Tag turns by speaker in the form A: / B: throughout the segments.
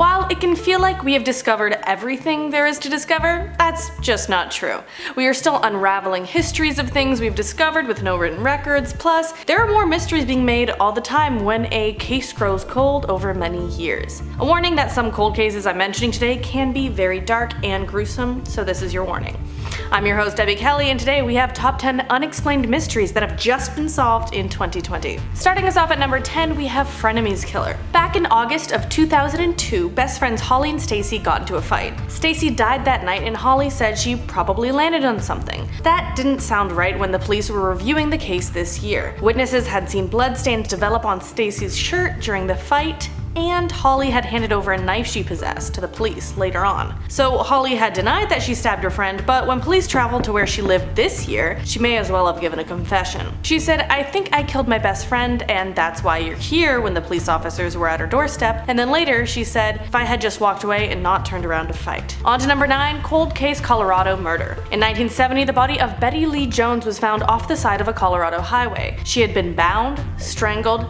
A: While it can feel like we have discovered everything there is to discover, that's just not true. We are still unraveling histories of things we've discovered with no written records, plus there are more mysteries being made all the time when a case grows cold over many years. A warning that some cold cases I'm mentioning today can be very dark and gruesome, so this is your warning. I'm your host Debbie Kelly, and today we have top 10 unexplained mysteries that have just been solved in 2020. Starting us off at number 10, we have FRENEMIES killer. Back in August of 2002, best friends Holly and Stacy got into a fight. Stacy died that night and Holly said she probably landed on something. That didn't sound right when the police were reviewing the case this year. Witnesses had seen bloodstains develop on Stacy's shirt during the fight, and Holly had handed over a knife she possessed to the police later on. So Holly had denied that she stabbed her friend, but when police traveled to where she lived this year, she may as well have given a confession. She said, "I think I killed my best friend, and that's why you're here," when the police officers were at her doorstep, and then later she said, "If I had just walked away and not turned around to fight." On to number 9, cold case Colorado murder. In 1970, the body of Betty Lee Jones was found off the side of a Colorado highway. She had been bound, strangled,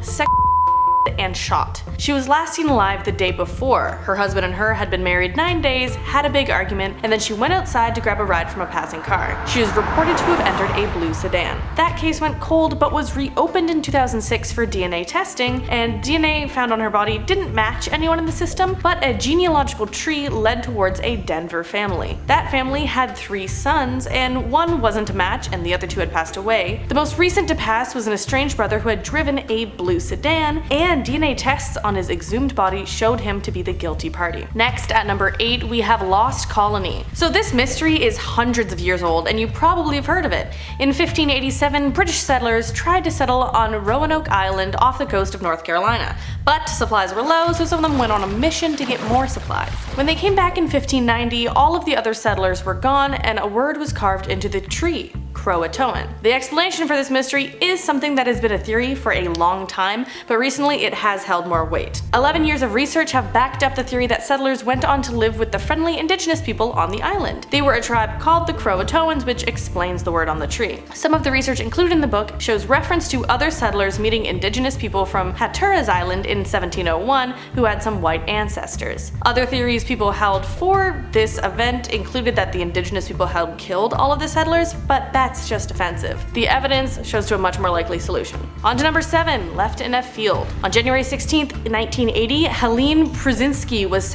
A: and shot. She was last seen alive the day before. Her husband and her had been married 9 days, had a big argument, and then she went outside to grab a ride from a passing car. She was reported to have entered a blue sedan. That case went cold but was reopened in 2006 for DNA testing, and DNA found on her body didn't match anyone in the system, but a genealogical tree led towards a Denver family. That family had 3 sons, and one wasn't a match and the other 2 had passed away. The most recent to pass was an estranged brother who had driven a blue sedan, and DNA tests on his exhumed body showed him to be the guilty party. Next, at number 8, we have Lost Colony. So this mystery is hundreds of years old, and you probably have heard of it. In 1587, British settlers tried to settle on Roanoke Island off the coast of North Carolina, but supplies were low, so some of them went on a mission to get more supplies. When they came back in 1590, all of the other settlers were gone, and a word was carved into the tree: Croatoan. The explanation for this mystery is something that has been a theory for a long time, but recently it has held more weight. 11 years of research have backed up the theory that settlers went on to live with the friendly indigenous people on the island. They were a tribe called the Croatoans, which explains the word on the tree. Some of the research included in the book shows reference to other settlers meeting indigenous people from Hatteras Island in 1701 who had some white ancestors. Other theories people held for this event included that the indigenous people had killed all of the settlers, but that's just offensive. The evidence shows to a much more likely solution. On to number 7, left in a field. On January 16th, 1980, Helene Prusinski was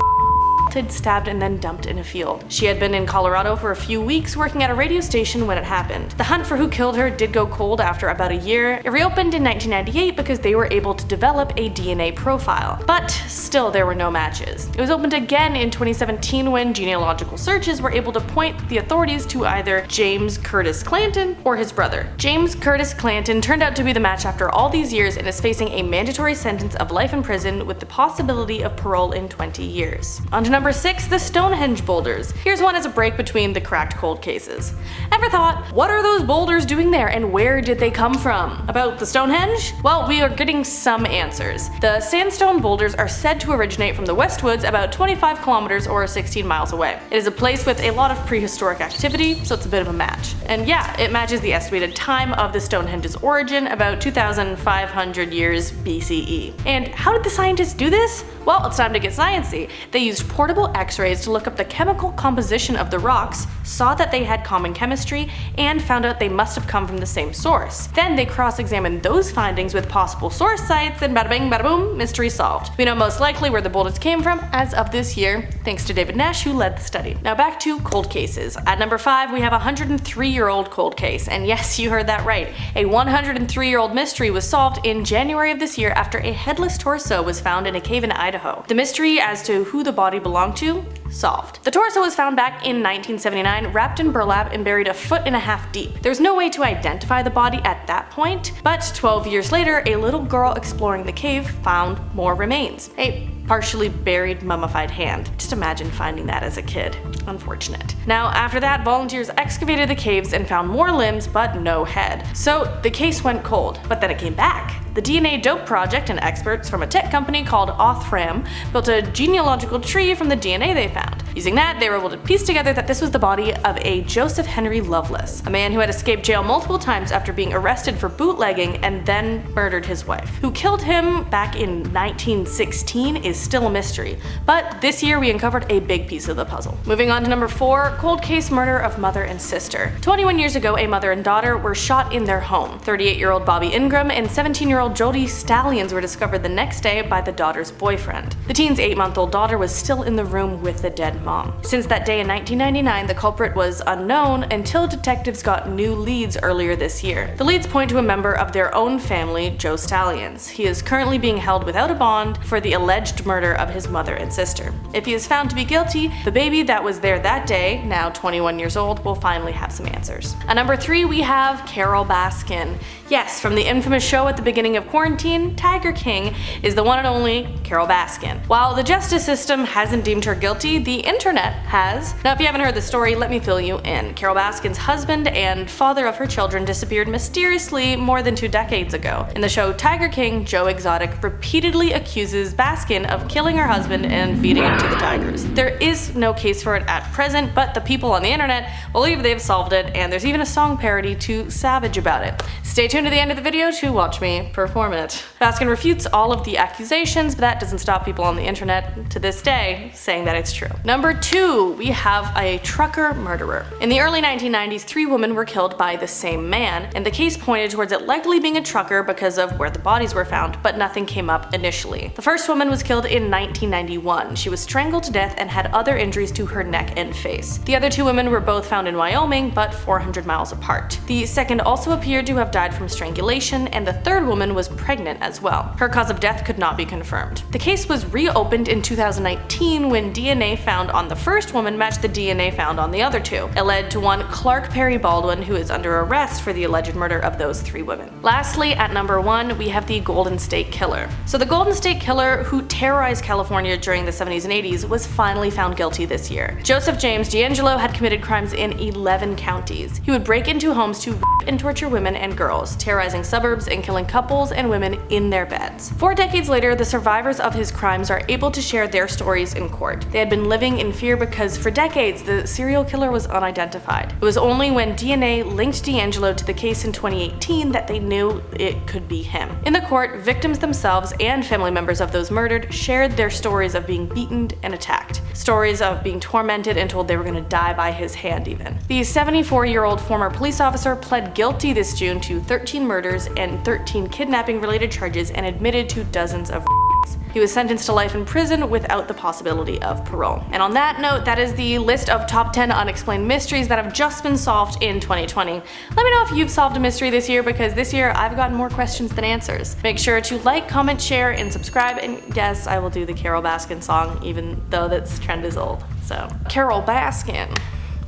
A: stabbed and then dumped in a field. She had been in Colorado for a few weeks working at a radio station when it happened. The hunt for who killed her did go cold after about a year. It reopened in 1998 because they were able to develop a DNA profile, but still there were no matches. It was opened again in 2017 when genealogical searches were able to point the authorities to either James Curtis Clanton or his brother. James Curtis Clanton turned out to be the match after all these years and is facing a mandatory sentence of life in prison with the possibility of parole in 20 years. On to number 6, the Stonehenge boulders. Here's one as a break between the cracked cold cases. Ever thought, what are those boulders doing there and where did they come from? About the Stonehenge? Well, we are getting some answers. The sandstone boulders are said to originate from the West Woods about 25 kilometers or 16 miles away. It is a place with a lot of prehistoric activity, so it's a bit of a match. And yeah, it matches the estimated time of the Stonehenge's origin, about 2,500 years BCE. And how did the scientists do this? Well, it's time to get sciencey. They used portable X-rays to look up the chemical composition of the rocks, saw that they had common chemistry, and found out they must have come from the same source. Then they cross-examined those findings with possible source sites, and bada bing, bada boom, mystery solved. We know most likely where the boulders came from as of this year, thanks to David Nash, who led the study. Now back to cold cases. At number 5, we have a 103-year-old cold case, and yes, you heard that right. A 103-year-old mystery was solved in January of this year after a headless torso was found in a cave in Idaho. The mystery as to who the body belonged to? Solved. The torso was found back in 1979, wrapped in burlap and buried 1.5 feet deep. There's no way to identify the body at that point, but 12 years later, a little girl exploring the cave found more remains. A partially buried mummified hand. Just imagine finding that as a kid. Unfortunate. Now, after that, volunteers excavated the caves and found more limbs, but no head. So the case went cold, but then it came back. The DNA Dope Project and experts from a tech company called Othram built a genealogical tree from the DNA they found. Using that, they were able to piece together that this was the body of a Joseph Henry Lovelace, a man who had escaped jail multiple times after being arrested for bootlegging and then murdered his wife. Who killed him back in 1916 is still a mystery, but this year we uncovered a big piece of the puzzle. Moving on to number 4, cold case murder of mother and sister. 21 years ago, a mother and daughter were shot in their home. 38-year-old Bobby Ingram and 17-year-old Jody Stallions were discovered the next day by the daughter's boyfriend. The teen's 8-month-old daughter was still in the room with the dead mom. Since that day in 1999, the culprit was unknown until detectives got new leads earlier this year. The leads point to a member of their own family, Joe Stallions. He is currently being held without a bond for the alleged murder of his mother and sister. If he is found to be guilty, the baby that was there that day, now 21 years old, will finally have some answers. At number 3, we have Carole Baskin. Yes, from the infamous show at the beginning of quarantine, Tiger King is the one and only Carole Baskin. While the justice system hasn't deemed her guilty, the internet has. Now, if you haven't heard the story, let me fill you in. Carole Baskin's husband and father of her children disappeared mysteriously more than 2 decades ago. In the show Tiger King, Joe Exotic repeatedly accuses Baskin of killing her husband and feeding him to the tigers. There is no case for it at present, but the people on the internet believe they've solved it, and there's even a song parody to Savage about it. Stay tuned to the end of the video to watch me perform it. Baskin refutes all of the accusations, but that doesn't stop people on the internet to this day saying that it's true. Number 2, we have a trucker murderer. In the early 1990s, 3 women were killed by the same man, and the case pointed towards it likely being a trucker because of where the bodies were found, but nothing came up initially. The first woman was killed in 1991. She was strangled to death and had other injuries to her neck and face. The other 2 women were both found in Wyoming, but 400 miles apart. The second also appeared to have died from strangulation, and the third woman was pregnant as well. Her cause of death could not be confirmed. The case was reopened in 2019 when DNA found on the first woman matched the DNA found on the other 2. It led to one Clark Perry Baldwin, who is under arrest for the alleged murder of those 3 women. Lastly, at number 1, we have the Golden State Killer. So the Golden State Killer, who terrorized California during the 70s and 80s, was finally found guilty this year. Joseph James D'Angelo had committed crimes in 11 counties. He would break into homes to rape and torture women and girls, terrorizing suburbs and killing couples and women in their beds. 4 decades later, the survivors of his crimes are able to share their stories in court. They had been living in fear because for decades the serial killer was unidentified. It was only when DNA linked D'Angelo to the case in 2018 that they knew it could be him. In the court, victims themselves and family members of those murdered shared their stories of being beaten and attacked, stories of being tormented and told they were going to die by his hand even. The 74-year-old former police officer pled guilty this June to 13 murders and 13 kidnapping-related charges and admitted to dozens of rapes. He was sentenced to life in prison without the possibility of parole. And on that note, that is the list of top 10 unexplained mysteries that have just been solved in 2020. Let me know if you've solved a mystery this year, because this year I've gotten more questions than answers. Make sure to like, comment, share, and subscribe, and yes, I will do the Carole Baskin song, even though that trend is old. So, Carole Baskin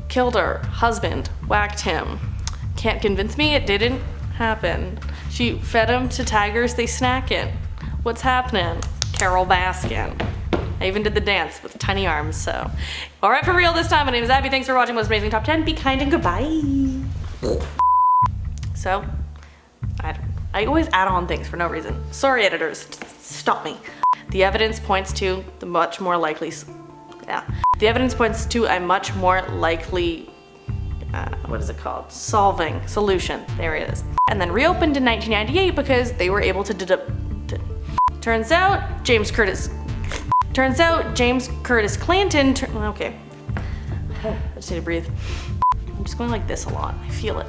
A: killed her husband, whacked him. Can't convince me it didn't happen. She fed him to tigers, they snack it. What's happening? Carole Baskin. I even did the dance with tiny arms, so. Alright, for real this time, my name is Abby. Thanks for watching Most Amazing Top 10. Be kind and goodbye. So, I always add on things for no reason. Sorry, editors. Just stop me. The evidence points to the much more likely, The evidence points to a much more likely, what is it called? Solution. There it is. And then reopened in 1998 because they were able to Turns out James Curtis Clanton okay. I just need to breathe. I'm just going like this a lot. I feel it.